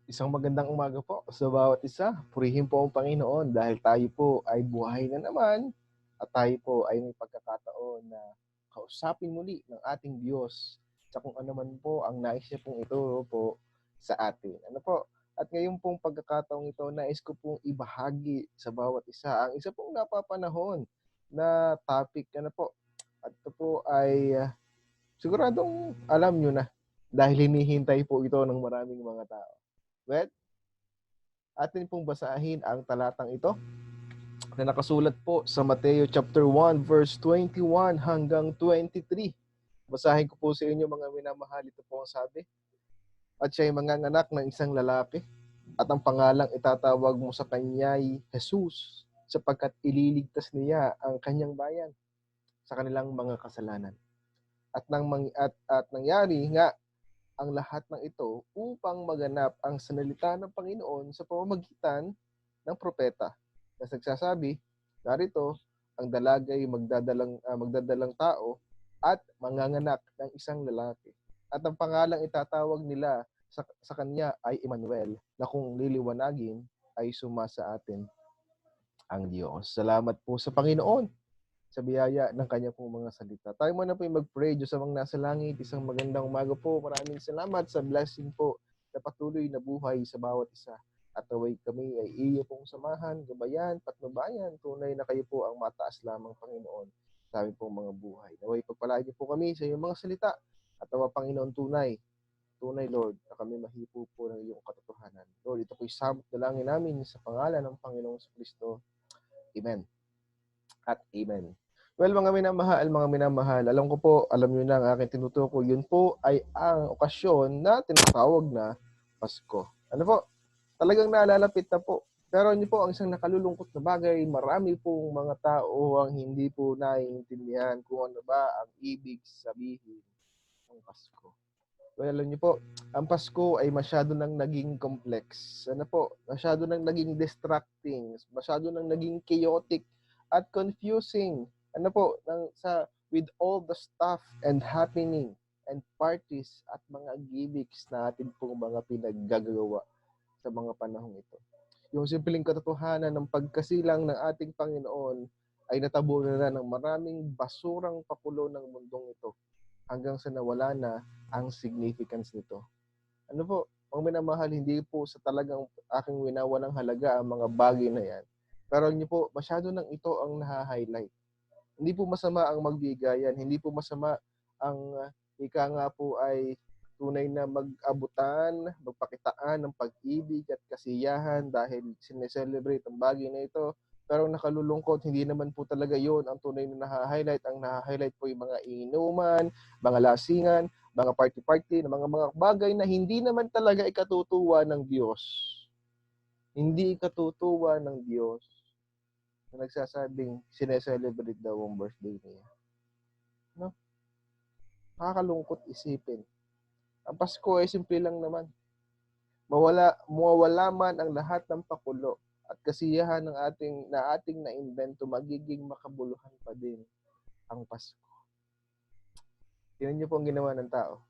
Isang magandang umaga po sa bawat isa. Purihin po ang Panginoon dahil tayo po ay buhay na naman at tayo po ay may pagkakataon na kausapin muli ng ating Diyos sa kung ano man po ang nais niya pong ituro po sa atin. Ano po? At ngayon pong pagkakataong ito, nais ko pong ibahagi sa bawat isa ang isa pong napapanahon na topic. Ano po? At ito po ay siguradong alam nyo na dahil hinihintay po ito ng maraming mga tao. Well, atin pong basahin ang talatang ito na nakasulat po sa Mateo chapter 1 verse 21 hanggang 23. Basahin ko po sa inyo mga minamahal, ito po ang sabi. At siya ay manganganak ng isang lalaki at ang pangalang itatawag mo sa kanya ay Jesus sapagkat ililigtas niya ang kanyang bayan sa kanilang mga kasalanan. At nangyari nga ang lahat ng ito upang maganap ang sanalita ng Panginoon sa pamamagitan ng propeta na nagsasabi, narito, ang dalagay magdadalang tao at manganganak ng isang lalaki. At ang pangalang itatawag nila sa kanya ay Emmanuel, na kung liliwanagin ay sumasa atin ang Diyos. Salamat po sa Panginoon sa biyaya ng kanya pong mga salita. Tayo muna po yung mag-pray. Diyos amang nasa langit, isang magandang umaga po. Maraming salamat sa blessing po na patuloy na buhay sa bawat isa. At naway kami ay iyo pong samahan, gabayan, patnubayan. Tunay na kayo po ang mataas lamang Panginoon sa aming pong mga buhay. Naway pagpalain niyo po kami sa iyong mga salita. At nawa Panginoon tunay Lord, na kami mahipo po ng iyong katotohanan. Lord, ito po'y samot dalangin namin sa pangalan ng Panginoong Kristo. Amen at amen. Well, mga minamahal, alam nyo na ang aking tinutukoy, yun po ay ang okasyon na tinatawag na Pasko. Ano po? Talagang nalalapit na po. Pero yun po, ang isang nakalulungkot na bagay, marami pong mga tao ang hindi po naiintindihan kung ano ba ang ibig sabihin ng Pasko. Well, alam niyo po, ang Pasko ay masyado nang naging complex. Ano po? Masyado nang naging distracting, masyado nang naging chaotic at confusing. Ano po, with all the stuff and happening and parties at mga gimmicks na atin pong mga pinaggagawa sa mga panahong ito. Yung simpleng katotohanan ng pagkasilang ng ating Panginoon ay natabunan na ng maraming basurang pakulo ng mundong ito hanggang sa nawala na ang significance nito. Ano po, ang minamahal, hindi po sa talagang aking winawalang halaga ang mga bagay na yan. Pero niyo po, masyado nang ito ang naha-highlight. Hindi po masama ang magbigayan, hindi po masama ang ika nga po ay tunay na mag-abutan, magpakitaan ng pag-ibig at kasiyahan dahil sineselebrate ang bagay na ito. Pero nakalulungkot, hindi naman po talaga yon ang tunay na naha-highlight. Ang naha-highlight po yung mga inuman, mga lasingan, mga party-party, mga bagay na hindi naman talaga ikatutuwa ng Diyos. Hindi ikatutuwa ng Diyos na nagsasabing sineselebrate daw ang birthday niya. No? Nakakalungkot isipin. Ang Pasko ay simple lang naman. Mawawala man ang lahat ng pakulo at kasiyahan ng ating na-invento, magiging makabuluhan pa din ang Pasko. Tingnan niyo po ang ginawa ng tao.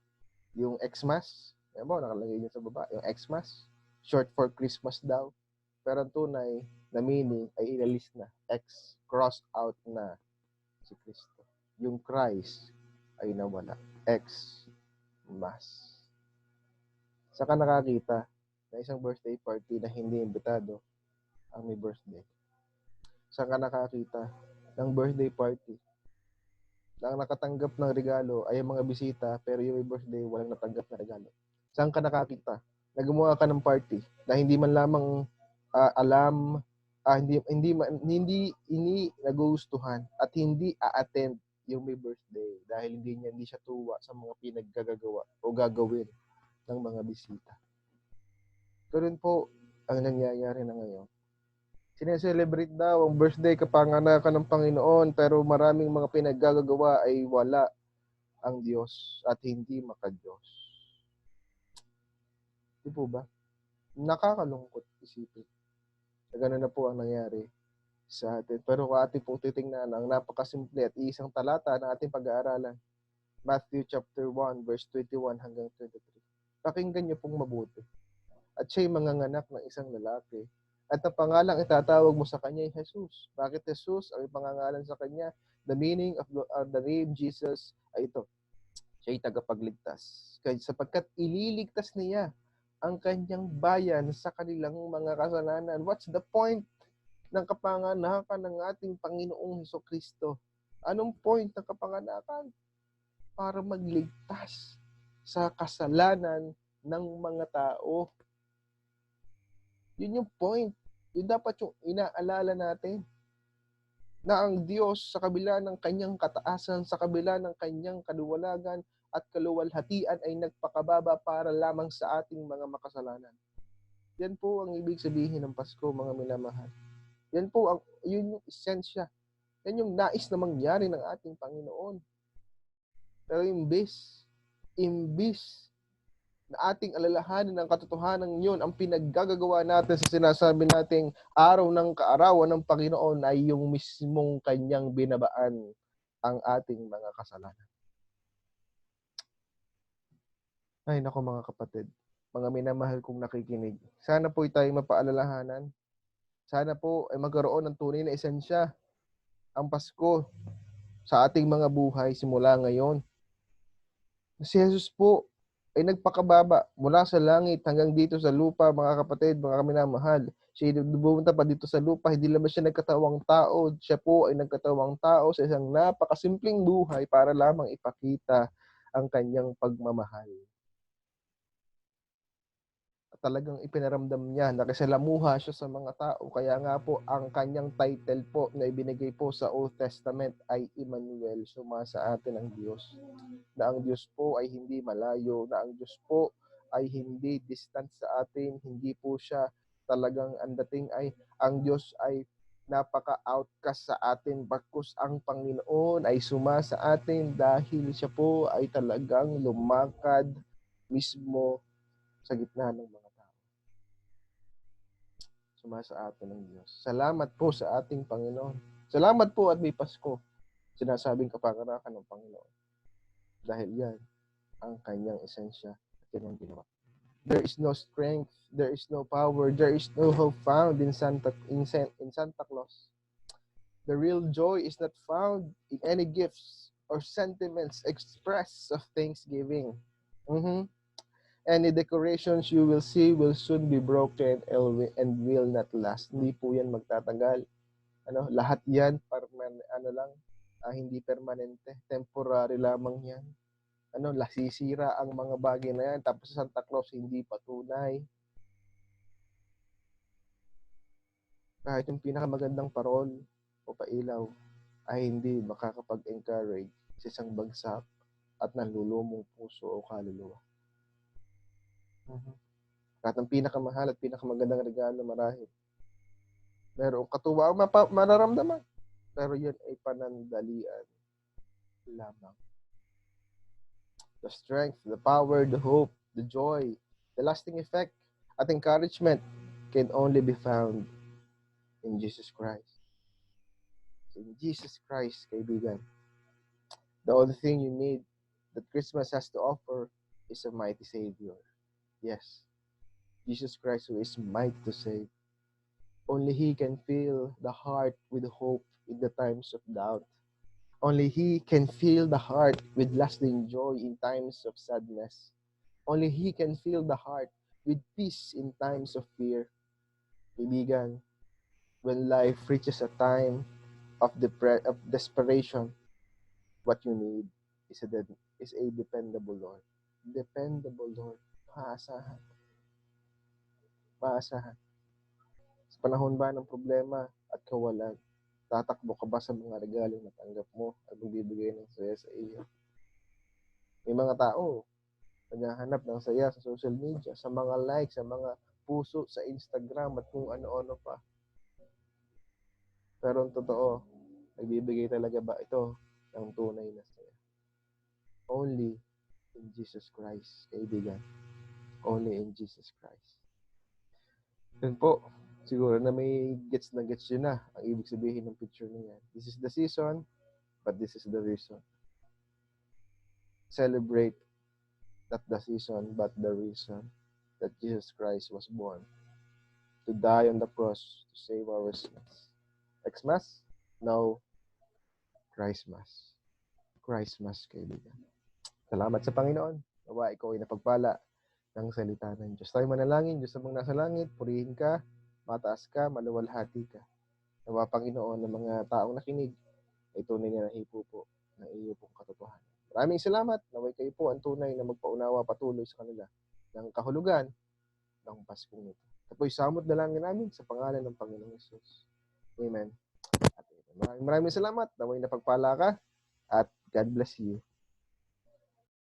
Yung Xmas, yan po, nakalagay niyo sa baba, yung Xmas, short for Christmas daw. Pero ang tunay na meaning ay inalis na. X, cross out na si Kristo. Yung Christ ay nawala. X, mas. Saka nakakita na isang birthday party na hindi imbitado ang may birthday. Saka nakakita ng birthday party na ang nakatanggap ng regalo ay ang mga bisita, pero yung may birthday walang natanggap na regalo. Saan ka nakakita na gumawa ka ng party na hindi man lamang alam, hindi nagugustuhan at hindi a-attend yung may birthday dahil hindi siya tuwa sa mga pinaggagawa o gagawin ng mga bisita. Ito rin po ang nangyayari na ngayon. Sineselebrate daw ang birthday, kapanganakan ng Panginoon, pero maraming mga pinaggagawa ay wala ang Diyos at hindi maka-Diyos. Di po ba? Nakakalungkot isipin. Ganun na po ang nangyari sa atin. Pero kung ating pong titingnan, ang napakasimple at isang talata na ating pag-aaralan, Matthew chapter 1 verse 21 hanggang 23. Pakinggan niyo pong mabuti. at siya'y manganganak ng isang lalaki. At ang pangalang itatawag mo sa kanya ay Jesus. Bakit Jesus ang ipangangalan sa kanya? The meaning of the name Jesus ay ito. Siya'y tagapagligtas. Sapagkat ililigtas niya ang kanyang bayan sa kanilang mga kasalanan. What's the point ng kapanganakan ng ating Panginoong Hesukristo? Anong point ng kapanganakan? Para magligtas sa kasalanan ng mga tao. Yun yung point. Yun dapat yung inaalala natin. Na ang Diyos sa kabila ng kanyang kataasan, sa kabila ng kanyang kaluwalagan at kaluwalhatian ay nagpakababa para lamang sa ating mga makasalanan. Yan po ang ibig sabihin ng Pasko, mga minamahal. Yan po yun yung esensya. Yan yung nais na mangyari ng ating Panginoon. Pero imbis na ating alalahanin ang katotohanan yun, ang pinaggagawa natin sa sinasabi nating araw ng kaarawan ng Panginoon ay yung mismong kanyang binabaan ang ating mga kasalanan. Ay, nako mga kapatid, mga minamahal kong nakikinig. Sana po tayo mapaalalahanan. Sana po ay magkaroon ng tunay na esensya ang Pasko sa ating mga buhay simula ngayon. Si Jesus po ay nagpakababa mula sa langit hanggang dito sa lupa, mga kapatid, mga minamahal. Siya bumunta pa dito sa lupa, hindi lamang siya nagkatawang tao. Siya po ay nagkatawang tao sa isang napakasimpleng buhay para lamang ipakita ang kanyang pagmamahal. Talagang ipinaramdam niya, nakisalamuha siya sa mga tao. Kaya nga po, ang kanyang title po na ibinigay po sa Old Testament ay Emmanuel, sumasa atin ang Diyos. Na ang Diyos po ay hindi malayo, na ang Diyos po ay hindi distant sa atin, hindi po siya talagang ang dating ay, ang Diyos ay napaka-outcast sa atin, bagkus ang Panginoon ay sumasa atin dahil siya po ay talagang lumakad mismo sa gitna ng mga sumasa atin ng Diyos. Salamat po sa ating Panginoon. Salamat po at may Pasko. Sinasabing kapanganakan ng Panginoon. Dahil yan ang kanyang esensya at kanyang ginawa. There is no strength, there is no power, there is no hope found in Santa Claus. The real joy is not found in any gifts or sentiments expressed of thanksgiving. Any decorations you will see will soon be broken and will not last. Hindi po yan magtatagal. Lahat yan, hindi permanente. Temporary lamang yan. Sisira ang mga bagay na yan. Tapos sa Santa Claus, hindi patunay. Kahit yung pinakamagandang parol o pailaw ay hindi makakapag-encourage sa isang bagsak at nanlulumong puso o kaluluwa. Kahit ang pinakamahal at pinakamagandang regalo marahil merong katuwang mararamdaman, pero yun ay panandalian lamang. The strength, the power, the hope, the joy, the lasting effect at encouragement can only be found in Jesus Christ. In Jesus Christ, kaibigan. The only thing you need that Christmas has to offer is a mighty Savior. Yes, Jesus Christ who is mighty to save. Only He can fill the heart with hope in the times of doubt. Only He can fill the heart with lasting joy in times of sadness. Only He can fill the heart with peace in times of fear. Kaibigan, when life reaches a time of desperation, what you need is a dependable Lord. Dependable Lord. Maasahan. Maasahan. Sa panahon ba ng problema at kawalan, tatakbo ka ba sa mga regalong natanggap mo at magbibigay ng saya sa iyo? May mga tao naghahanap ng saya sa social media, sa mga likes, sa mga puso, sa Instagram at kung ano-ano pa. Pero ang totoo, nagbibigay talaga ba ito ng tunay na saya? Only in Jesus Christ, kaibigan. Only in Jesus Christ. Yun po, siguro na may gets yun na ang ibig sabihin ng picture niya. This is the season, but this is the reason. Celebrate not the season, but the reason. that Jesus Christ was born to die on the cross to save our sins. Xmas? No, Christmas. Christmas, kaibigan. Salamat sa Panginoon. Nawa ikaw ay napagpala ng salita ng Diyos. Tayo manalangin, Diyos namang nasa langit, purihin ka, mataas ka, maluwalhati ka. Nawa Panginoon ng mga taong nakinig ay tunay na nahipo po ng iyo pong katotohanan. Maraming salamat. Naway kayo po ang tunay na magpaunawa patuloy sa kanila ng kahulugan ng Paskong ito. Ito po'y samot dalangin namin sa pangalan ng Panginoong Hesus. Amen. At amen. Maraming salamat. Naway napagpala ka at God bless you.